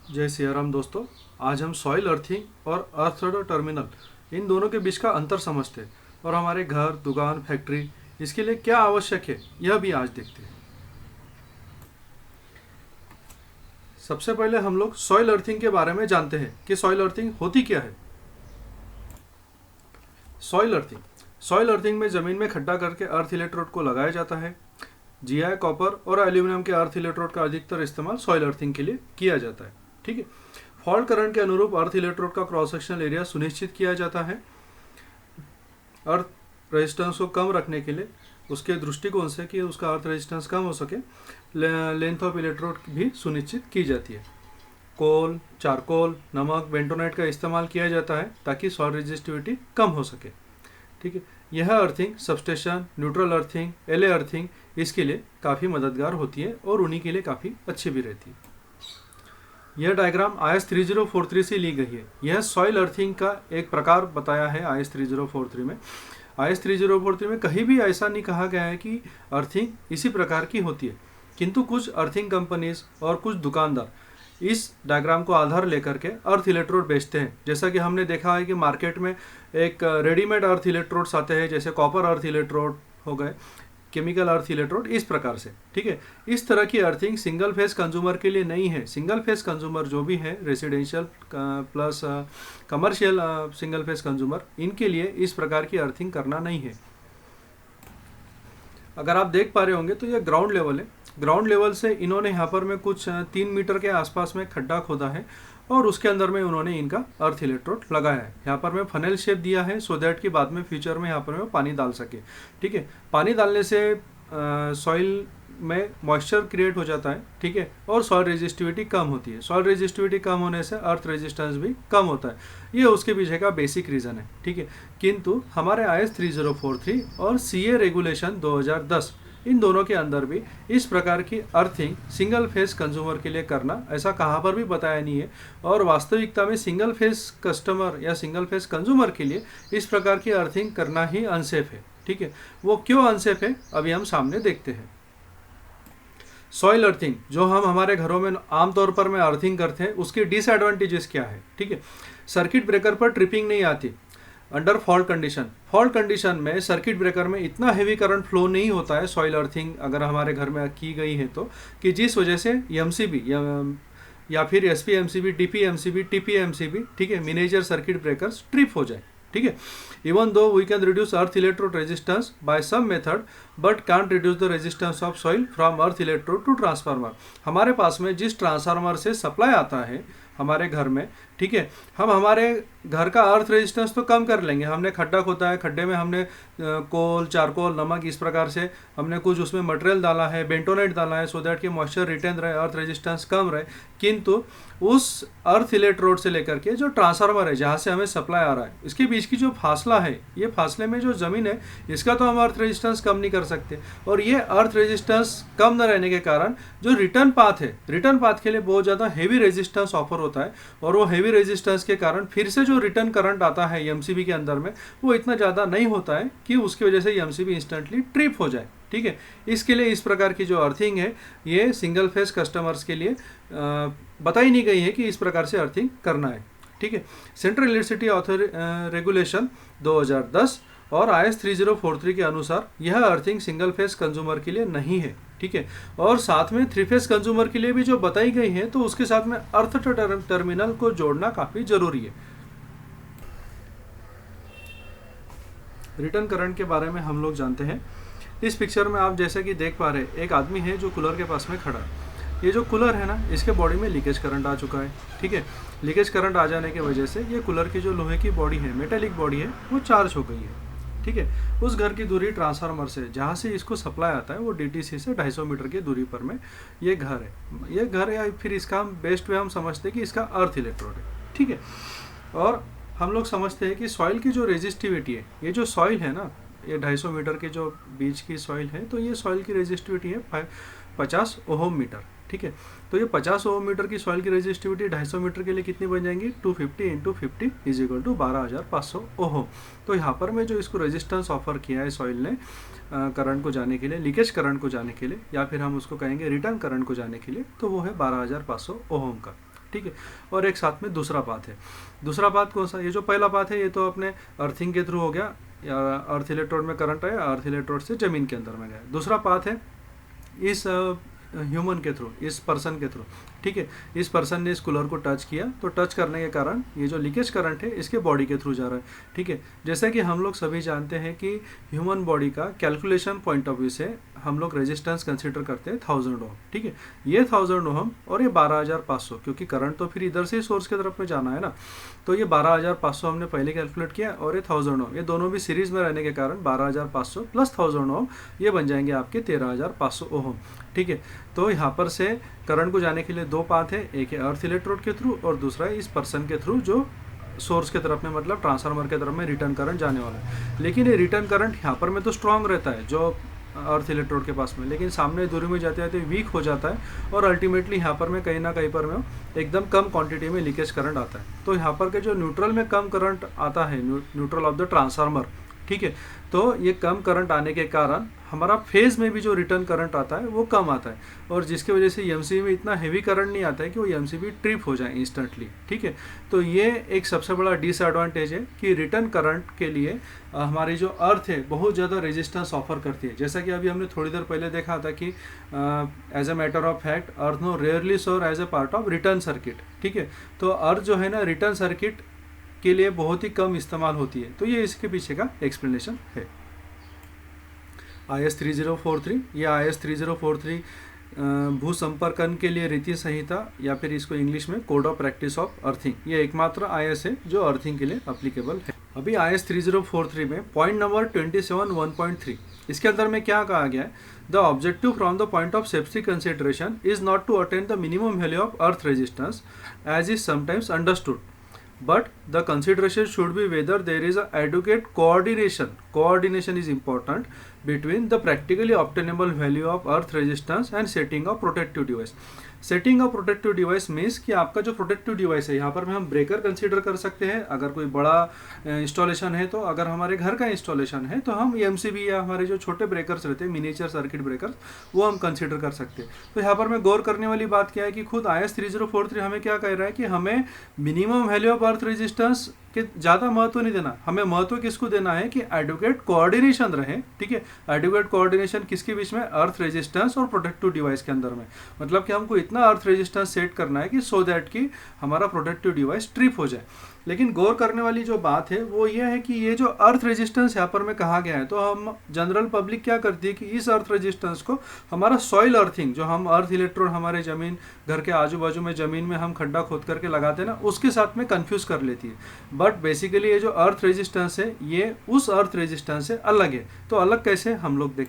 जय सिया राम दोस्तों। आज हम सॉइल अर्थिंग और अर्थ टर्मिनल इन दोनों के बीच का अंतर समझते हैं और हमारे घर, दुकान, फैक्ट्री इसके लिए क्या आवश्यक है यह भी आज देखते हैं। सबसे पहले हम लोग सॉइल अर्थिंग के बारे में जानते हैं कि सॉइल अर्थिंग होती क्या है। सॉइल अर्थिंग में ज़मीन में खड्डा करके अर्थ इलेक्ट्रोड को लगाया जाता है। जीआई, कॉपर और एल्यूमिनियम के अर्थ इलेक्ट्रोड का अधिकतर इस्तेमाल सॉइल अर्थिंग के लिए किया जाता है। ठीक है। फॉल्ट करंट के अनुरूप अर्थ इलेक्ट्रोड का क्रॉस सेक्शनल एरिया सुनिश्चित किया जाता है। अर्थ रेजिस्टेंस को कम रखने के लिए उसके दृष्टिकोण से कि उसका अर्थ रेजिस्टेंस कम हो सके, लेंथ ऑफ इलेक्ट्रोड भी सुनिश्चित की जाती है। कोल, चारकोल, नमक, बेंटोनाइट का इस्तेमाल किया जाता है ताकि सॉइल रेजिस्टिविटी कम हो सके। ठीक है। यह earthing substation, neutral earthing, LA earthing इसके लिए काफ़ी मददगार होती है और उन्हीं के लिए काफ़ी अच्छी भी रहती है। यह डायग्राम IS 3043 से ली गई है। यह सॉइल अर्थिंग का एक प्रकार बताया है IS 3043 में। IS 3043 में कहीं भी ऐसा नहीं कहा गया है कि अर्थिंग इसी प्रकार की होती है, किंतु कुछ अर्थिंग कंपनीज और कुछ दुकानदार इस डायग्राम को आधार लेकर के अर्थ इलेक्ट्रोड बेचते हैं। जैसा कि हमने देखा है कि मार्केट में एक रेडीमेड अर्थ इलेक्ट्रोड्स आते हैं, जैसे कॉपर अर्थ इलेक्ट्रोड हो गए, केमिकल अर्थ इलेक्ट्रोड, इस प्रकार से। ठीक है। इस तरह की अर्थिंग सिंगल फेस कंज्यूमर के लिए नहीं है। सिंगल फेस कंज्यूमर जो भी है, residential plus commercial single phase consumer, इनके लिए इस प्रकार की अर्थिंग करना नहीं है। अगर आप देख पा रहे होंगे तो यह ग्राउंड लेवल है। ग्राउंड लेवल से इन्होंने यहाँ पर में कुछ 3 मीटर के आसपास में खड्डा खोदा है और उसके अंदर में उन्होंने इनका अर्थ इलेक्ट्रोड लगाया है। यहाँ पर में फनल शेप दिया है सो दैट कि बाद में फ्यूचर में यहाँ पर में पानी डाल सके। ठीक है। पानी डालने से सॉइल में मॉइस्चर क्रिएट हो जाता है। ठीक है। और सॉइल रेजिस्टिविटी कम होती है। सॉइल रेजिस्टिविटी कम होने से अर्थ रेजिस्टेंस भी कम होता है। ये उसके पीछे का बेसिक रीज़न है। ठीक है। किंतु हमारे IS 3043 और CA रेगुलेशन 2010 इन दोनों के अंदर भी इस प्रकार की अर्थिंग सिंगल फेस कंज्यूमर के लिए करना ऐसा कहाँ पर भी बताया नहीं है। और वास्तविकता में सिंगल फेस कस्टमर या सिंगल फेस कंज्यूमर के लिए इस प्रकार की अर्थिंग करना ही अनसेफ है। ठीक है। वो क्यों अनसेफ है अभी हम सामने देखते हैं। सॉइल अर्थिंग जो हम हमारे घरों में आमतौर पर में अर्थिंग करते हैं, उसके डिसएडवांटेजेस क्या है। ठीक है। सर्किट ब्रेकर पर ट्रिपिंग नहीं आती अंडर फॉल्ट कंडीशन में सर्किट ब्रेकर में इतना हेवी करंट फ्लो नहीं होता है सॉइल अर्थिंग अगर हमारे घर में की गई है तो, कि जिस वजह से MCB या फिर SP MCB, DP MCB, TP MCB, ठीक है, मिनिएचर सर्किट ब्रेकर्स ट्रिप हो जाए। ठीक है। Even though we can reduce earth electrode resistance by some method but can't reduce the resistance of soil from earth electrode to transformer. हमारे पास में जिस ट्रांसफार्मर से सप्लाई आता है हमारे घर में, ठीक है, हम हमारे घर का अर्थ रेजिस्टेंस तो कम कर लेंगे। हमने खड्डा खोदा है, खड्डे में हमने कोल, चारकोल, नमक इस प्रकार से हमने कुछ उसमें मटेरियल डाला है, बेंटोनाइट डाला है सो दैट कि मॉइस्चर रिटेन रहे, अर्थ रेजिस्टेंस कम रहे। किंतु उस अर्थ इलेक्ट्रोड से लेकर के जो ट्रांसफार्मर है जहाँ से हमें सप्लाई आ रहा है, इसके बीच की जो फासला है, ये फासले में जो ज़मीन है इसका तो हम अर्थ रेजिस्टेंस कम नहीं कर सकते। और ये अर्थ रेजिस्टेंस कम न रहने के कारण जो रिटर्न पाथ है, रिटर्न पाथ के लिए बहुत ज़्यादा हेवी रेजिस्टेंस ऑफर होता है। और वो हेवी रेजिस्टेंस के कारण फिर से जो रिटर्न करंट आता है MCB के अंदर में, वो इतना ज़्यादा नहीं होता है कि उसकी वजह से MCB इंस्टेंटली ट्रिप हो जाए। ठीक है। इसके लिए इस प्रकार की जो अर्थिंग है ये सिंगल फेस कस्टमर्स के लिए बताई नहीं गई है कि इस प्रकार से अर्थिंग करना है। ठीक है। सेंट्रल इलेक्ट्रिसिटी रेगुलेशन 2010 और IS 3043 के अनुसार यह अर्थिंग सिंगल फेस कंज्यूमर के लिए नहीं है। ठीक है। और साथ में 3 फेस कंज्यूमर के लिए भी जो बताई गई है तो उसके साथ में अर्थ टर्मिनल को जोड़ना काफ़ी ज़रूरी है। रिटर्न करंट के बारे में हम लोग जानते हैं। इस पिक्चर में आप जैसे कि देख पा रहे हैं, एक आदमी है जो कूलर के पास में खड़ा है। ये जो कूलर है ना, इसके बॉडी में लीकेज करंट आ चुका है। ठीक है। लीकेज करंट आ जाने की वजह से ये कूलर की जो लोहे की बॉडी है, मेटेलिक बॉडी है, वो चार्ज हो गई है। ठीक है। उस घर की दूरी ट्रांसफार्मर से जहाँ से इसको सप्लाई आता है वो DTC से 250 मीटर की दूरी पर में ये घर है। ये घर या फिर इसका हम बेस्ट वे हम समझते हैं कि इसका अर्थ इलेक्ट्रोड है। ठीक है। और हम लोग समझते हैं कि सॉइल की जो रेजिस्टिविटी है, ये जो सॉइल है ना, ये 250 मीटर के जो बीच की सॉइल है, तो ये सॉइल की रेजिस्टिविटी है 50 ओहम मीटर। ठीक है। तो ये 50 ओहम मीटर की सॉइल की रेजिस्टिविटी 250 मीटर के लिए कितनी बन जाएंगी, 250 × 50 = 12,500 ओहम। तो यहाँ पर मैं जो इसको रेजिस्टेंस ऑफर किया है सॉइल ने करंट को जाने के लिए, लीकेज करंट को जाने के लिए, या फिर हम उसको कहेंगे रिटर्न करंट को जाने के लिए, तो वो है 12,500 ओहम का। ठीक है, और एक साथ में दूसरा पाथ है। दूसरा पाथ कौन सा? ये जो पहला पाथ है ये तो अपने अर्थिंग के थ्रू हो गया, या अर्थ इलेक्ट्रोड में करंट आया, अर्थ इलेक्ट्रोड से ज़मीन के अंदर में गया। दूसरा पाथ है इस ह्यूमन के थ्रू, इस पर्सन के थ्रू, ठीक है। इस पर्सन ने इस कूलर को टच किया, तो टच करने के कारण ये जो लीकेज करंट है इसके बॉडी के थ्रू जा रहा है, ठीक है। जैसा कि हम लोग सभी जानते हैं कि ह्यूमन बॉडी का कैलकुलेशन पॉइंट ऑफ व्यू से हम लोग रेजिस्टेंस कंसीडर करते हैं 1000 ओम, ठीक है। ये 1000 ओम और ये 12500, क्योंकि करंट तो फिर इधर से सोर्स की तरफ में जाना है ना, तो ये 12500 हमने पहले कैलकुलेट किया, और ये 1000 ओम, ये दोनों भी सीरीज में रहने के कारण 12500 प्लस 1000 ओम, ये बन जाएंगे आपके 13500 ओम, ठीक है। तो यहाँ पर से करंट को जाने के लिए दो पाथ है, एक है अर्थ इलेक्ट्रोड के थ्रू और दूसरा है इस पर्सन के थ्रू जो सोर्स के तरफ में, मतलब ट्रांसफार्मर के तरफ में रिटर्न करंट जाने वाला है। लेकिन ये रिटर्न करंट यहाँ पर में तो स्ट्रांग रहता है जो अर्थ इलेक्ट्रोड के पास में, लेकिन सामने दूरी में जाते जाते वीक हो जाता है, और अल्टीमेटली यहाँ पर में कहीं ना कहीं पर में एकदम कम क्वांटिटी में लीकेज करंट आता है। तो यहाँ पर के जो न्यूट्रल में कम करंट आता है, न्यूट्रल ऑफ द ट्रांसफार्मर, ठीक है, तो ये कम करंट आने के कारण हमारा फेज में भी जो रिटर्न करंट आता है वो कम आता है, और जिसकी वजह से एमसीबी में इतना हेवी करंट नहीं आता है कि वो एमसीबी ट्रिप हो जाए इंस्टेंटली, ठीक है। तो ये एक सबसे बड़ा डिसएडवांटेज है कि रिटर्न करंट के लिए हमारी जो अर्थ है बहुत ज़्यादा रेजिस्टेंस ऑफर करती है। जैसा कि अभी हमने थोड़ी देर पहले देखा था कि as a matter of fact earth no rarely sore as a part of return circuit, ठीक है। तो अर्थ जो है ना रिटर्न सर्किट के लिए बहुत ही कम इस्तेमाल होती है। तो ये इसके पीछे का एक्सप्लेनेशन है। IS 3043, ये IS 3043 भू संपर्कन के लिए रीति संहिता, या फिर इसको इंग्लिश में code of practice of earthing, ये एकमात्र IS है जो अर्थिंग के लिए अप्लीकेबल है। अभी IS 3043 में पॉइंट नंबर 27(1.3), इसके अंदर में क्या कहा गया है? The objective from the point of safety consideration is not to attain the minimum value of earth resistance as is sometimes understood, but the consideration should be whether there is a adequate coordination is important between the practically obtainable value of earth resistance and setting of protective device. Setting of protective device means कि आपका जो protective device है, यहाँ पर में हम breaker consider कर सकते हैं अगर कोई बड़ा इंस्टॉलेशन है, तो अगर हमारे घर का इंस्टॉलेशन है तो हम एमसीबी या हमारे जो छोटे ब्रेकर्स रहते हैं मिनिएचर सर्किट ब्रेकर्स, वो हम कंसीडर कर सकते हैं। तो यहाँ पर मैं गौर करने वाली बात क्या है कि खुद IS 3043 हमें क्या कह रहा है कि हमें minimum value of earth resistance के ज़्यादा महत्व नहीं देना, हमें महत्व किसको देना है कि एडुकेट कोऑर्डिनेशन रहे, ठीक है। एडुकेट कोऑर्डिनेशन किसके बीच में? अर्थ रेजिस्टेंस और प्रोटेक्टिव डिवाइस के अंदर में, मतलब कि हमको इतना अर्थ रेजिस्टेंस सेट करना है कि सो दैट कि हमारा प्रोटेक्टिव डिवाइस ट्रिप हो जाए। लेकिन गौर करने वाली जो बात है वो ये है कि ये जो अर्थ रेजिस्टेंस यहाँ पर में कहा गया है, तो हम जनरल पब्लिक क्या करती है कि इस अर्थ रेजिस्टेंस को हमारा सॉइल अर्थिंग, जो हम अर्थ इलेक्ट्रोड हमारे ज़मीन, घर के आजू बाजू में ज़मीन में हम खड्डा खोद करके लगाते हैं ना, उसके साथ में कंफ्यूज कर लेती है। बट बेसिकली ये जो अर्थ रेजिस्टेंस है ये उस अर्थ रेजिस्टेंस से अलग है। तो अलग कैसे, हम लोग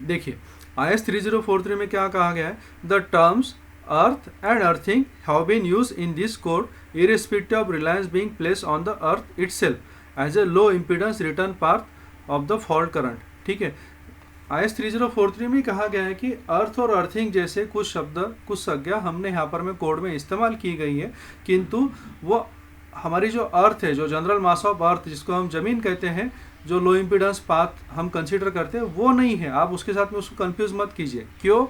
देखिए IS 3043 में क्या कहा गया है? The terms earth and earthing have been used in this code irrespective of reliance being placed on the earth itself as a low impedance return path of the fault current, ठीक है। IS 3043 में कहा गया है कि अर्थ और earthing जैसे कुछ शब्द, कुछ संज्ञा हमने यहाँ पर में कोड में इस्तेमाल की गई है, किंतु वो हमारी जो अर्थ है, जो जनरल मास ऑफ अर्थ जिसको हम ज़मीन कहते हैं, जो लो इम्पीडेंस पाथ हम कंसीडर करते हैं, वो नहीं है। आप उसके साथ में उसको कंफ्यूज मत कीजिए। क्यों?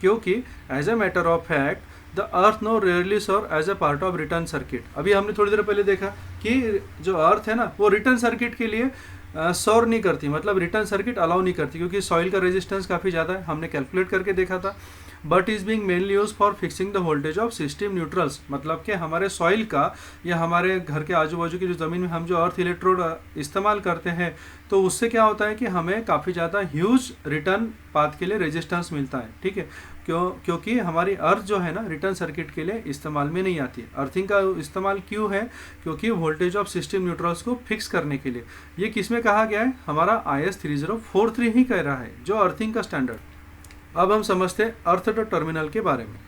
क्योंकि as a matter of fact the earth no rarely sir as a part of return circuit. अभी हमने थोड़ी देर पहले देखा कि जो अर्थ है ना वो रिटर्न सर्किट के लिए सौर नहीं करती, मतलब रिटर्न सर्किट अलाउ नहीं करती, क्योंकि सॉइल का रेजिस्टेंस काफ़ी ज़्यादा है, हमने कैलकुलेट करके देखा था। But is being mainly use for fixing the voltage of system neutrals, मतलब कि हमारे सॉइल का या हमारे घर के आजू बाजू की जो ज़मीन में हम जो अर्थ इलेक्ट्रोड इस्तेमाल करते हैं, तो उससे क्या होता है कि हमें काफ़ी ज़्यादा ह्यूज रिटर्न पाथ के लिए रेजिस्टेंस मिलता है, ठीक है। क्योंकि हमारी अर्थ जो है ना रिटर्न सर्किट के लिए इस्तेमाल में नहीं आती है। अर्थिंग का इस्तेमाल क्यों है? क्योंकि वोल्टेज ऑफ सिस्टम न्यूट्रल्स को फिक्स करने के लिए। ये किस में कहा गया है? हमारा IS 3043 ही कह रहा है, जो अर्थिंग का स्टैंडर्ड। अब हम समझते हैं अर्थड टर्मिनल के बारे में।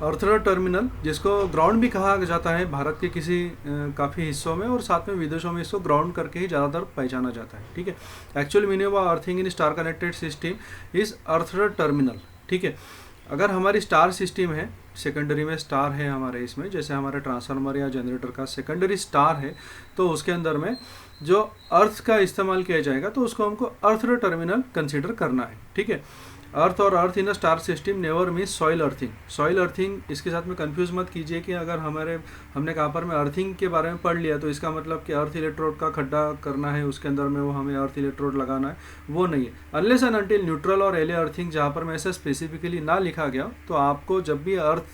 अर्थड टर्मिनल, जिसको ग्राउंड भी कहा जाता है भारत के किसी काफ़ी हिस्सों में, और साथ में विदेशों में इसको ग्राउंड करके ही ज़्यादातर पहचाना जाता है, ठीक है। Actual meaning of earthing in star connected system is earthed terminal, ठीक है। अगर हमारी स्टार सिस्टम है, सेकेंडरी में स्टार है हमारे इसमें, जैसे हमारे ट्रांसफार्मर या जनरेटर का सेकेंडरी स्टार है, तो उसके अंदर में जो अर्थ का इस्तेमाल किया जाएगा तो उसको हमको अर्थड टर्मिनल कंसीडर करना है, ठीक है। अर्थ और earth in a star system never means soil earthing. Soil earthing इसके साथ में कंफ्यूज मत कीजिए कि अगर हमने कहा पर में अर्थिंग के बारे में पढ़ लिया तो इसका मतलब कि अर्थ इलेक्ट्रोड का खड्डा करना है, उसके अंदर में वो हमें अर्थ इलेक्ट्रोड लगाना है, वो नहीं है। अनलेस एंड अनटिल न्यूट्रल और एले अर्थिंग जहाँ पर में ऐसा स्पेसिफिकली ना लिखा गया, तो आपको जब भी अर्थ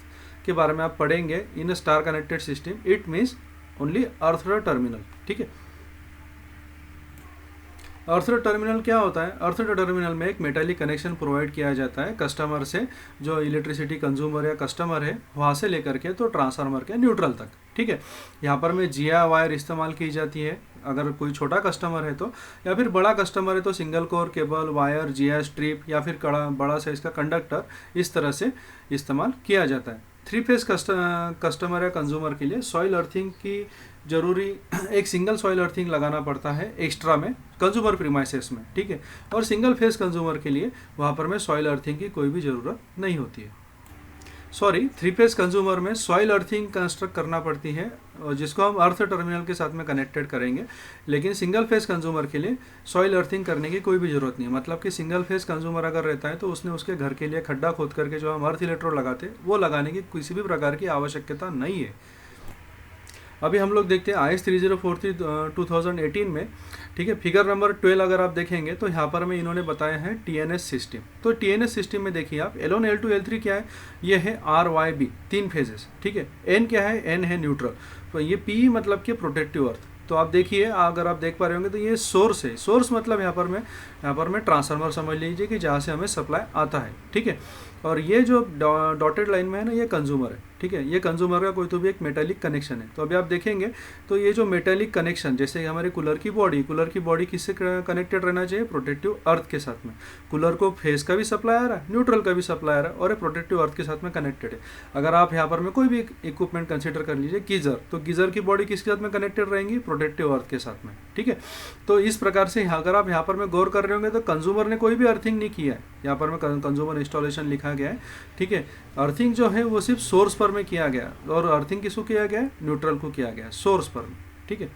के बारे में आप पढ़ेंगे in a star connected system, it means only earth terminal. ठीक है, अर्थ टर्मिनल क्या होता है? अर्थ टर्मिनल में एक मेटालिक कनेक्शन प्रोवाइड किया जाता है कस्टमर से, जो इलेक्ट्रिसिटी कंज्यूमर या कस्टमर है वहाँ से लेकर के तो ट्रांसफार्मर के न्यूट्रल तक। ठीक है, यहाँ पर में जिया वायर इस्तेमाल की जाती है अगर कोई छोटा कस्टमर है तो, या फिर बड़ा कस्टमर है तो सिंगल कोर केबल, वायर, जिया स्ट्रिप या फिर बड़ा साइज का कंडक्टर, इस तरह से इस्तेमाल किया जाता है। 3 फेज कस्टमर या कंज्यूमर के लिए सॉइल अर्थिंग की जरूरी एक सिंगल सॉइल अर्थिंग लगाना पड़ता है एक्स्ट्रा में कंज्यूमर प्रीमाइसेस में। ठीक है, और सिंगल फेज कंज्यूमर के लिए वहाँ पर में सॉइल अर्थिंग की कोई भी ज़रूरत नहीं होती है। 3 फेज कंज्यूमर में सॉइल अर्थिंग कंस्ट्रक्ट करना पड़ती है, जिसको हम अर्थ टर्मिनल के साथ में कनेक्टेड करेंगे। लेकिन सिंगल फेज कंज्यूमर के लिए सॉइल अर्थिंग करने की कोई भी ज़रूरत नहीं है। मतलब कि सिंगल फेज कंज्यूमर अगर रहता है तो उसने उसके घर के लिए खड्डा खोद करके जो हम अर्थ इलेक्ट्रोड लगाते वो लगाने की किसी भी प्रकार की आवश्यकता नहीं है। अभी हम लोग देखते हैं IS 3043 2018 में। ठीक है, फिगर नंबर 12 अगर आप देखेंगे तो यहाँ पर में इन्होंने बताया है TNS सिस्टम। तो TNS सिस्टम में देखिए आप L1 L2 L3 क्या है, ये है RYB 3 फेजेस। ठीक है, N क्या है, N है न्यूट्रल, तो ये P मतलब कि प्रोटेक्टिव अर्थ। तो आप देखिए, अगर आप देख पा रहे होंगे तो ये सोर्स है। सोर्स मतलब यहाँ पर में ट्रांसफार्मर समझ लीजिए कि जहाँ से हमें सप्लाई आता है। ठीक है, और ये जो डॉटेड लाइन में है ना, ये कंज्यूमर है। ठीक है, ये कंज्यूमर का कोई तो भी एक मेटालिक कनेक्शन है। तो अभी आप देखेंगे तो ये जो मेटालिक कनेक्शन, जैसे हमारे कूलर की बॉडी किससे कनेक्टेड रहना चाहिए, प्रोटेक्टिव अर्थ के साथ में। कूलर को फेस का भी सप्लाई आ रहा है, न्यूट्रल का भी सप्लाई आ रहा है, और ये प्रोटेक्टिव अर्थ के साथ में कनेक्टेड है। अगर आप यहाँ पर में कोई भी इक्विपमेंट कंसिडर कर लीजिए, गीजर, तो गीजर की बॉडी किसके साथ में कनेक्टेड रहेंगी, प्रोटेक्टिव अर्थ के साथ में। ठीक है, तो इस प्रकार से अगर आप यहाँ पर में गौर कर रहे होंगे तो कंज्यूमर ने कोई भी अर्थिंग नहीं किया है। यहाँ पर में कंज्यूमर इंस्टॉलेशन लिखा गया है। ठीक है, अर्थिंग जो है वो सिर्फ सोर्स पर में किया गया, और अर्थिंग किसको किया गया है, न्यूट्रल को किया गया है, सोर्स पर में। ठीक है,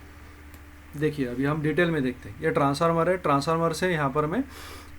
देखिए अभी हम डिटेल में देखते हैं। ये ट्रांसफार्मर है, ट्रांसफार्मर से यहाँ पर में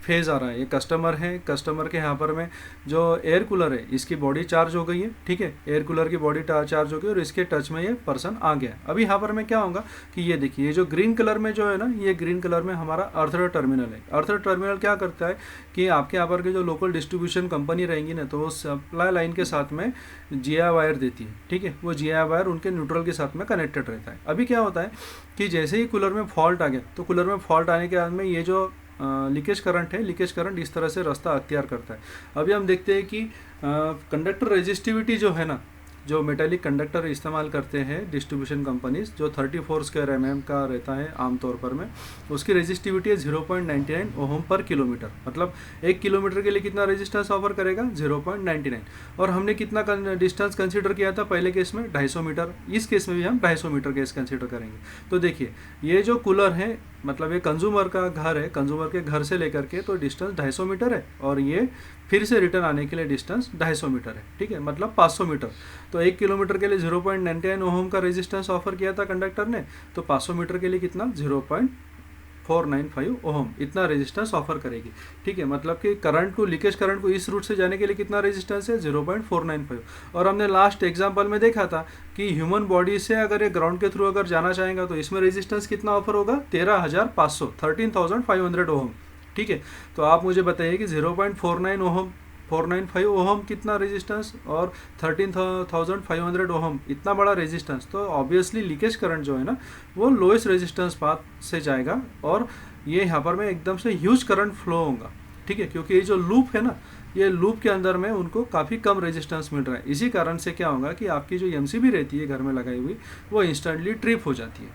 फेज आ रहा है। ये कस्टमर है, कस्टमर के यहाँ पर में जो एयर कूलर है इसकी बॉडी चार्ज हो गई है। ठीक है, एयर कूलर की बॉडी चार्ज हो गई और इसके टच में ये पर्सन आ गया। अभी यहाँ पर में क्या होगा कि ये देखिए, ये जो ग्रीन कलर में जो है ना, ये ग्रीन कलर में हमारा अर्थ टर्मिनल है। अर्थ टर्मिनल क्या करता है कि आपके यहाँ पर के जो लोकल डिस्ट्रीब्यूशन कंपनी रहेंगी ना, तो वो सप्लाई लाइन के साथ में जिया वायर देती है। ठीक है, वो जिया वायर उनके न्यूट्रल के साथ में कनेक्टेड रहता है। अभी क्या होता है कि जैसे ही कूलर में फॉल्ट आ गया, तो कूलर में फॉल्ट आने के बाद में ये जो लीकेज करंट है, लीकेज करंट इस तरह से रास्ता अख्तियार करता है। अभी हम देखते हैं कि कंडक्टर रेजिस्टिविटी जो है ना, जो मेटालिक कंडक्टर इस्तेमाल करते हैं डिस्ट्रीब्यूशन कंपनीज, जो 34 स्क्वायर mm का रहता है आमतौर पर में, उसकी रेजिस्टिविटी है 0.99 ओहम पर किलोमीटर। मतलब 1 किलोमीटर के लिए कितना रेजिस्टेंस ऑफर करेगा, 0.99। और हमने कितना डिस्टेंस कंसीडर किया था पहले केस में, 250 मीटर। इस केस में भी हम 250 मीटर केस कंसीडर करेंगे। तो देखिए, ये जो कूलर है, मतलब ये कंज्यूमर का घर है, कंज्यूमर के घर से लेकर के तो डिस्टेंस 250 मीटर है, और ये फिर से रिटर्न आने के लिए डिस्टेंस 250 मीटर है। ठीक है, मतलब 500 मीटर। तो 1 किलोमीटर के लिए 0.99 ओहम का रेजिस्टेंस ऑफर किया था कंडक्टर ने, तो 500 मीटर के लिए कितना, 0.495 ओहम इतना रेजिस्टेंस ऑफर करेगी। ठीक है, मतलब कि करंट को, लीकेज करंट को इस रूट से जाने के लिए कितना रेजिस्टेंस है, 0.495। और हमने लास्ट एग्जांपल में देखा था कि ह्यूमन बॉडी से अगर ये ग्राउंड के थ्रू अगर जाना चाहेगा तो इसमें रेजिस्टेंस कितना ऑफर होगा, 13,500 ओहम। ठीक है, तो आप मुझे बताइए कि 0.49 ओहम, 495 ओहम कितना रेजिस्टेंस, और 13,500 ओहम इतना बड़ा रेजिस्टेंस, तो ऑब्वियसली लीकेज करंट जो है ना, वो लोएस्ट रेजिस्टेंस पाथ से जाएगा, और ये यहाँ पर में एकदम से ह्यूज करंट फ्लो होगा। ठीक है, क्योंकि ये जो लूप है ना, ये लूप के अंदर में उनको काफ़ी कम रेजिस्टेंस मिल रहा है। इसी कारण से क्या होगा कि आपकी जो MCB रहती है घर में लगाई हुई, वो इंस्टेंटली ट्रिप हो जाती है।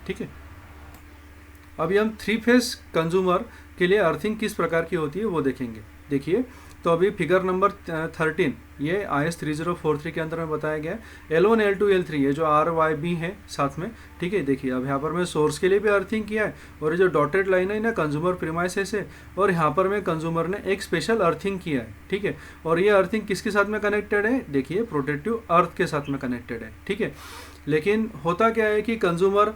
ठीक है, अभी हम 3 फेज कंज्यूमर के लिए अर्थिंग किस प्रकार की होती है वो देखेंगे। देखिए, तो अभी फिगर नंबर 13 ये IS 3043 के अंदर में बताया गया है। L1 L2 L3 ये जो RYB है साथ में। ठीक है, देखिए अब यहाँ पर मैं सोर्स के लिए भी अर्थिंग किया है, और ये जो डॉटेड लाइन है ना, कंज्यूमर प्रीमाइसेस है, और यहाँ पर में कंज्यूमर ने एक स्पेशल अर्थिंग किया है। ठीक है, और ये अर्थिंग किसके साथ में कनेक्टेड है, देखिए प्रोटेक्टिव अर्थ के साथ में कनेक्टेड है। ठीक है, लेकिन होता क्या है कि कंज्यूमर,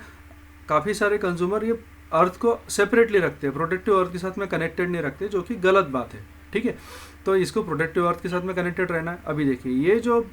काफ़ी सारे कंज्यूमर ये अर्थ को सेपरेटली रखते हैं, प्रोटेक्टिव अर्थ के साथ में कनेक्टेड नहीं रखते, जो कि गलत बात है। ठीक है। तो इसको प्रोटेक्टिव अर्थ के साथ में कनेक्टेड रहना है। अभी देखिए ये जो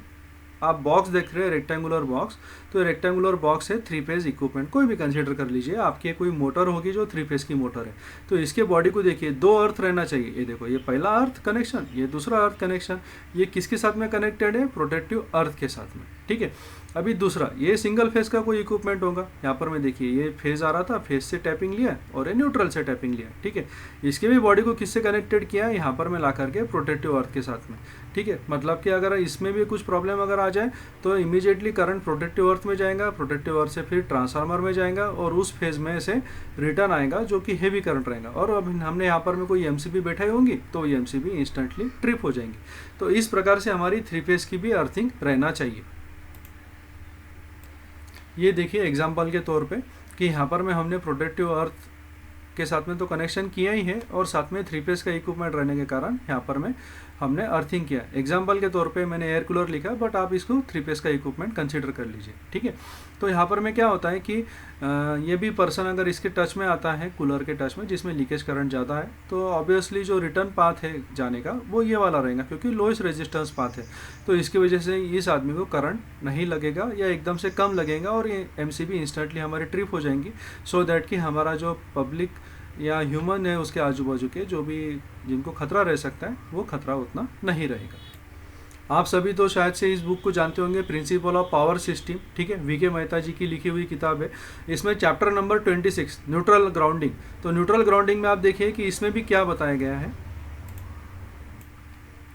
आप बॉक्स देख रहे हैं रेक्टेंगुलर बॉक्स, तो रेक्टेंगुलर बॉक्स है 3 फेज इक्विपमेंट, कोई भी कंसीडर कर लीजिए। आपकी कोई मोटर होगी जो 3 फेज की मोटर है, तो इसके बॉडी को देखिए 2 अर्थ रहना चाहिए। ये देखो, ये पहला अर्थ कनेक्शन, ये दूसरा अर्थ कनेक्शन, ये किसके साथ में कनेक्टेड है? प्रोटेक्टिव अर्थ के साथ में, ठीक है। अभी दूसरा, ये सिंगल फेज का कोई इक्विपमेंट होगा, यहाँ पर मैं देखिए ये फेज आ रहा था, फेज से टैपिंग लिया और ये न्यूट्रल से टैपिंग लिया, ठीक है। इसके भी बॉडी को किससे कनेक्टेड किया है? यहाँ पर मैं ला करके प्रोटेक्टिव अर्थ के साथ में, ठीक है। मतलब कि अगर इसमें भी कुछ प्रॉब्लम अगर आ जाए तो इमीडिएटली करंट प्रोटेक्टिव अर्थ में जाएगा, प्रोटेक्टिव अर्थ से फिर ट्रांसफार्मर में जाएगा और उस फेज में से रिटर्न आएगा जो कि हेवी करंट रहेगा। और अब हमने यहाँ पर में कोई एमसीबी बैठाई होंगी तो ये एमसीबी इंस्टेंटली ट्रिप हो जाएंगी। तो इस प्रकार से हमारी 3 फेज की भी अर्थिंग रहना चाहिए। ये देखिए एग्जाम्पल के तौर पे कि यहाँ पर में हमने प्रोटेक्टिव अर्थ के साथ में तो कनेक्शन किया ही है और साथ में 3 फेज का इक्विपमेंट रहने के कारण यहाँ पर में हमने अर्थिंग किया। एग्जाम्पल के तौर पे मैंने एयर कूलर लिखा, बट आप इसको 3 फेज का इक्विपमेंट कंसीडर कर लीजिए, ठीक है। तो यहाँ पर में क्या होता है कि ये भी पर्सन अगर इसके टच में आता है, कूलर के टच में जिसमें लीकेज करंट ज़्यादा है, तो ऑब्वियसली जो रिटर्न पाथ है जाने का वो ये वाला रहेगा, क्योंकि लोएस्ट रेजिस्टेंस पाथ है। तो इसकी वजह से इस आदमी को करंट नहीं लगेगा या एकदम से कम लगेगा और ये एमसीबी इंस्टेंटली हमारी ट्रिप हो जाएंगी, सो दैट कि हमारा जो पब्लिक या ह्यूमन है उसके आजू बाजू के जो भी जिनको खतरा रह सकता है वो खतरा उतना नहीं रहेगा। आप सभी तो शायद से इस बुक को जानते होंगे, प्रिंसिपल ऑफ पावर सिस्टम, ठीक है, वीके मेहता जी की लिखी हुई किताब है। इसमें चैप्टर नंबर 26 न्यूट्रल ग्राउंडिंग। तो न्यूट्रल ग्राउंडिंग में आप देखिए कि इसमें भी क्या बताया गया है।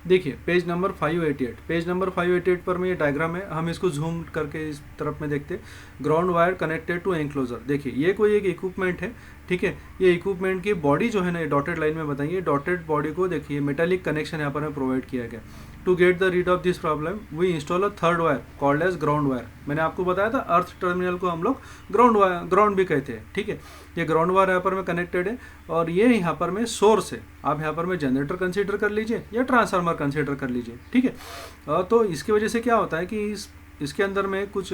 देखिए पेज नंबर 588, पेज नंबर 588 पर में ये डायग्राम है, हम इसको जूम करके इस तरफ में देखते। Ground wire connected to enclosure, देखिए ये कोई एक इक्विपमेंट है, ठीक है। ये इक्विपमेंट की बॉडी जो है ना, ये डॉटेड लाइन में बताइए, डॉटेड बॉडी को देखिए मेटालिक कनेक्शन यहाँ पर में प्रोवाइड किया गया। To get the rid of this problem we install a third wire called as ground wire. मैंने आपको बताया था अर्थ टर्मिनल को हम लोग ग्राउंड भी कहते हैं, ठीक है। ये ग्राउंड वायर यहाँ पर में कनेक्टेड है और ये यहाँ पर में सोर्स है। आप यहाँ पर में जनरेटर कंसीडर कर लीजिए या ट्रांसफार्मर कंसीडर कर लीजिए, ठीक है। तो इसकी वजह से क्या होता है कि इसके अंदर में कुछ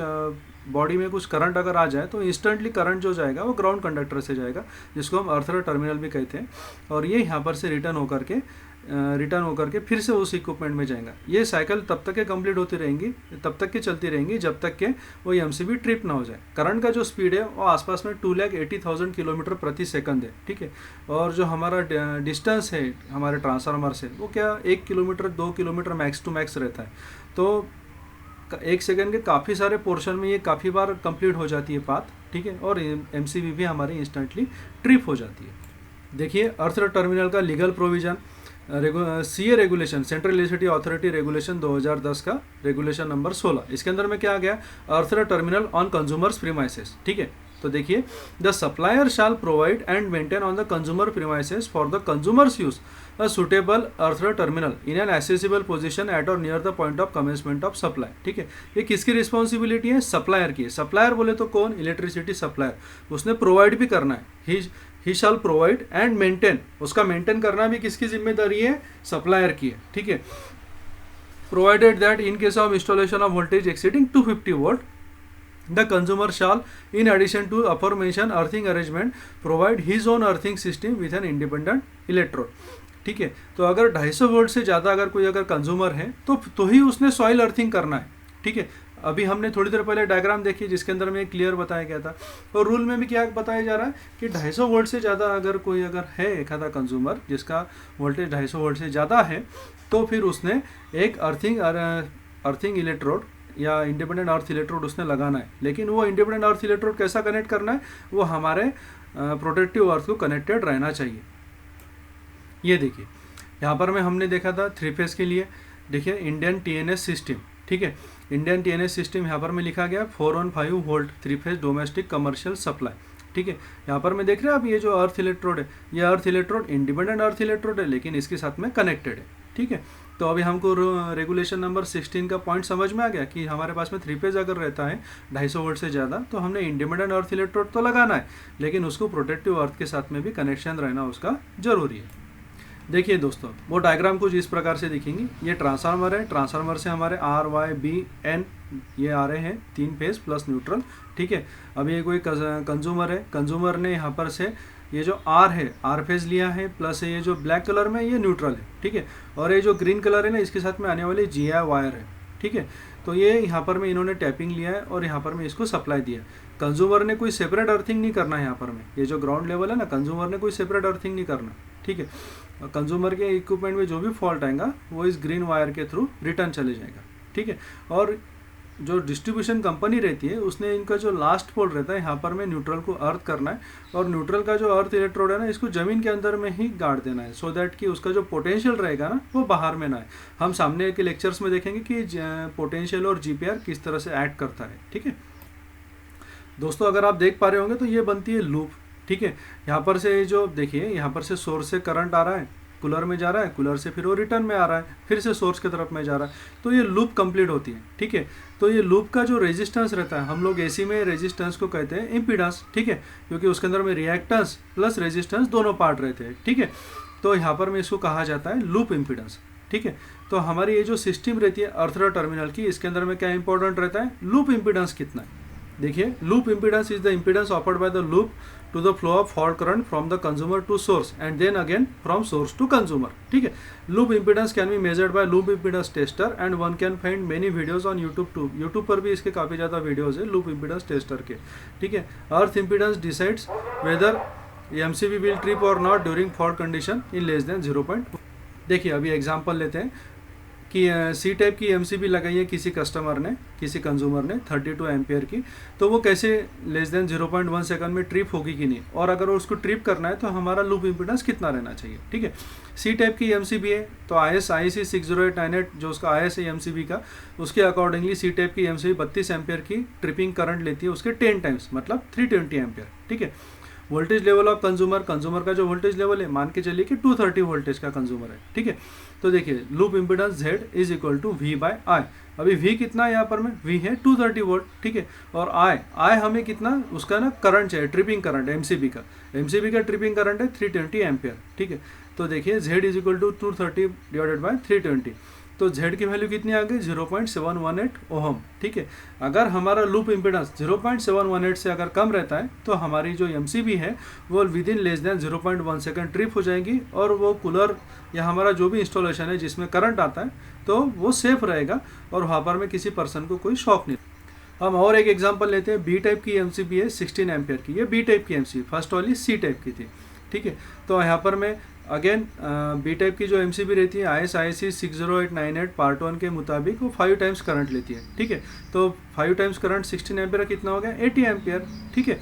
बॉडी में कुछ करंट अगर आ जाए तो इंस्टेंटली करंट जो जाएगा वो ग्राउंड कंडक्टर से जाएगा, जिसको हम अर्थ टर्मिनल भी कहते हैं। और ये यहाँ पर से रिटर्न होकर के फिर से उस इक्विपमेंट में जाएगा। ये साइकिल तब तक के कंप्लीट होती रहेंगी, तब तक के चलती रहेंगी जब तक के वो एमसीबी ट्रिप ना हो जाए। करंट का जो स्पीड है वो आसपास में 2,80,000 किलोमीटर प्रति सेकंड है, ठीक है। और जो हमारा डिस्टेंस है हमारे ट्रांसफार्मर से वो क्या 1 kilometre 2 kilometre max to max रहता है। तो 1 सेकंड के काफ़ी सारे पोर्शन में ये काफ़ी बार कंप्लीट हो जाती है पाथ, ठीक है। और एमसीबी भी हमारी इंस्टेंटली ट्रिप हो जाती है। देखिए अर्थ टर्मिनल का legal provision, CA regulation, central electricity authority regulation 2010 का रेगुलेशन नंबर 16, इसके अंदर में क्या आ गया? Earth terminal on consumers premises, ठीक है। तो देखिए the supplier shall provide and maintain on the consumer premises for the consumers use a suitable earth terminal in an accessible position at और near the point of commencement of supply, ठीक है। ये किसकी responsibility है? Supplier की। Supplier बोले तो कौन? इलेक्ट्रिसिटी सप्लायर, उसने प्रोवाइड भी करना है। ही शाल प्रोवाइड एंड मेंटेन, उसका मेंटेन करना भी किसकी जिम्मेदारी है? सप्लायर की है, ठीक है। Provided that in case of installation of voltage exceeding 250 volt the consumer shall in addition to aforementioned earthing arrangement provide his own earthing system with an independent electrode, ठीक है। तो अगर 250 वोल्ट से ज़्यादा अगर कोई कंज्यूमर है तो ही उसने सॉइल अर्थिंग करना है, ठीक है। अभी हमने थोड़ी देर पहले डायग्राम देखी जिसके अंदर में क्लियर बताया गया था। और रूल में भी क्या बताया जा रहा है कि 250 वोल्ट से ज़्यादा अगर कोई है एक आधा कंज्यूमर जिसका वोल्टेज 250 वोल्ट से ज़्यादा है, तो फिर उसने एक अर्थिंग इलेक्ट्रोड या इंडिपेंडेंट अर्थ इलेक्ट्रोड उसने लगाना है। लेकिन वो इंडिपेंडेंट अर्थ इलेक्ट्रोड कैसा कनेक्ट करना है? वो हमारे प्रोटेक्टिव अर्थ को कनेक्टेड रहना चाहिए। ये देखिए यहाँ पर में हमने देखा था 3 फेज के लिए, देखिए इंडियन टीएनएस सिस्टम, ठीक है। इंडियन टीएनएस सिस्टम यहाँ पर में लिखा गया 415 volt 3 phase domestic commercial supply, ठीक है। यहाँ पर मैं देख रहे हैं आप ये जो अर्थ इलेक्ट्रोड है, ये अर्थ इलेक्ट्रोड इंडिपेंडेंट अर्थ इलेक्ट्रोड है लेकिन इसके साथ में कनेक्टेड है, ठीक है। तो अभी हमको रेगुलेशन नंबर 16 का पॉइंट समझ में आ गया कि हमारे पास में 3 फेज अगर रहता है 250 वोल्ट से ज़्यादा तो हमने इंडिपेंडेंट अर्थ इलेक्ट्रोड तो लगाना है, लेकिन उसको प्रोटेक्टिव अर्थ के साथ में भी कनेक्शन रहना उसका जरूरी है। देखिए दोस्तों वो डायग्राम कुछ इस प्रकार से दिखेंगी। ये ट्रांसफार्मर है, ट्रांसफार्मर से हमारे RYBN ये आ रहे हैं 3 फेज प्लस न्यूट्रल, ठीक है। अब ये कोई कंज्यूमर है, कंज्यूमर ने यहाँ पर से ये जो आर है, आर फेज लिया है, प्लस ये जो ब्लैक कलर में ये न्यूट्रल है, ठीक है। और ये जो ग्रीन कलर है ना, इसके साथ में आने वाली GI वायर है, ठीक है। तो ये यहाँ पर में इन्होंने टैपिंग लिया है और यहाँ पर में इसको सप्लाई दिया। कंज्यूमर ने कोई सेपरेट अर्थिंग नहीं करना है यहाँ पर में, ये जो ग्राउंड लेवल है ना, कंज्यूमर ने कोई सेपरेट अर्थिंग नहीं करना, ठीक है। कंज्यूमर के इक्विपमेंट में जो भी फॉल्ट आएगा वो इस ग्रीन वायर के थ्रू रिटर्न चले जाएगा, ठीक है। और जो डिस्ट्रीब्यूशन कंपनी रहती है उसने इनका जो लास्ट पोल रहता है यहाँ पर में न्यूट्रल को अर्थ करना है, और न्यूट्रल का जो अर्थ इलेक्ट्रोड है ना, इसको ज़मीन के अंदर में ही गाड़ देना है, सो दैट कि उसका जो पोटेंशियल रहेगा ना वो बाहर में ना आए। हम सामने के लेक्चर्स में देखेंगे कि पोटेंशियल और GPR किस तरह से ऐड करता है, ठीक है दोस्तों। अगर आप देख पा रहे होंगे तो ये बनती है लूप, ठीक है। यहाँ पर से जो देखिए, यहाँ पर से सोर्स से करंट आ रहा है, कूलर में जा रहा है, कूलर से फिर वो रिटर्न में आ रहा है, फिर से सोर्स की तरफ में जा रहा है, तो ये लूप कंप्लीट होती है, ठीक है। तो ये लूप का जो रेजिस्टेंस रहता है, हम लोग AC में रेजिस्टेंस को कहते हैं इम्पीडेंस, ठीक है, क्योंकि उसके अंदर में रिएक्टेंस प्लस रेजिस्टेंस दोनों पार्ट रहते हैं, ठीक है। तो यहाँ पर में इसको कहा जाता है लूप इम्पीडेंस, ठीक है। तो हमारी ये जो सिस्टम रहती है अर्थ टर्मिनल की, इसके अंदर में क्या इंपॉर्टेंट रहता है, लूप इम्पीडेंस कितना है। देखिए, loop impedance is the impedance offered by the loop to the flow of fault current from the consumer to source and then again from source to consumer, ठीक है। loop impedance can be measured by loop impedance tester and one can find many videos on YouTube too। YouTube पर भी इसके काफ़ी ज़्यादा videos है loop impedance tester के, ठीक है। earth impedance decides whether MCB will trip or not during fault condition in less than 0.1। देखिए अभी एग्जांपल लेते हैं कि C टाइप की MCB लगाई है किसी कस्टमर ने, किसी कंज्यूमर ने 32 एम्पियर की, तो वो कैसे लेस देन 0.1 सेकंड में ट्रिप होगी कि नहीं, और अगर उसको ट्रिप करना है तो हमारा लूप इम्पीडेंस कितना रहना चाहिए, ठीक है। C टाइप की MCB है तो IEC 60898 जो उसका IS है MCB का, उसके अकॉर्डिंगली C टाइप की MCB 32 एम्पियर की ट्रिपिंग करंट लेती है उसके 10 टाइम्स, मतलब 320 एम्पियर, ठीक है। Voltage level of consumer, consumer का जो वोल्टेज लेवल है मान के चलिए कि 230 वोल्टेज का कंज्यूमर है, ठीक है। तो देखिए loop impedance Z is equal to V/I। अभी V कितना है यहाँ पर में, V है 230 वोल्ट, ठीक है। और I हमें कितना, उसका ना करंट चाहिए, ट्रिपिंग करंट MCB का ट्रिपिंग करंट है 320 एम्पियर, ठीक है। तो देखिए Z is equal to 230 divided by 320, तो Z की वैल्यू कितनी आ गई 0.718 ओहम, ठीक है। अगर हमारा लूप इम्पीडेंस 0.718 से अगर कम रहता है तो हमारी जो MCB है वो with in less than 0.1 second trip हो जाएगी, और वो कूलर या हमारा जो भी इंस्टॉलेशन है जिसमें करंट आता है तो वो सेफ रहेगा और वहाँ पर में किसी पर्सन को कोई शॉक नहीं। हम और एक एग्जांपल लेते हैं, B टाइप की MCB है 16 एम्पियर की, ये B टाइप की MCB, फर्स्ट वाली C टाइप की थी, ठीक है। तो यहाँ पर मैं अगेन B टाइप की जो MCB रहती है IEC 60898 पार्ट 1 के मुताबिक वो 5 टाइम्स करंट लेती है, ठीक है। तो 5 टाइम्स करंट 16 एम्पियर कितना हो गया 80 एम्पियर, ठीक है।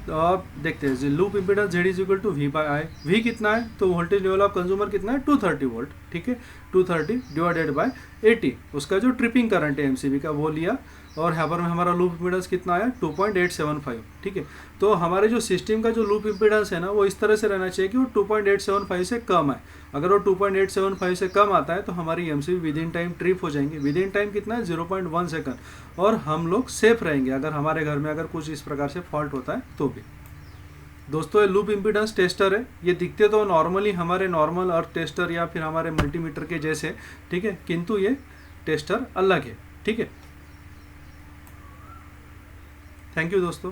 तो आप देखते हैं loop impedance Z is equal to V/I। V कितना है, तो वोल्टेज लेवल ऑफ कंज्यूमर कितना है 230 वोल्ट, ठीक है। 230 डिवाइडेड बाय 80, उसका जो ट्रिपिंग करंट है MCB का वो लिया, और यहाँ पर में हमारा लूप इम्पीडेंस कितना आया 2.875, ठीक है। तो हमारे जो सिस्टम का जो लूप इम्पीडेंस है ना वो इस तरह से रहना चाहिए कि वो 2.875 से कम आए। अगर वो 2.875 से कम आता है तो हमारी MCB with in time trip हो जाएंगी। विद इन टाइम कितना है 0.1 सेकंड, और हम लोग सेफ रहेंगे अगर हमारे घर में अगर कुछ इस प्रकार से फॉल्ट होता है तो भी। दोस्तों ये लूप इम्पीडेंस टेस्टर है, ये दिखते तो नॉर्मली हमारे नॉर्मल अर्थ टेस्टर या फिर हमारे मल्टीमीटर के जैसे, ठीक है, किंतु ये टेस्टर अलग है, ठीक है। थैंक यू दोस्तों।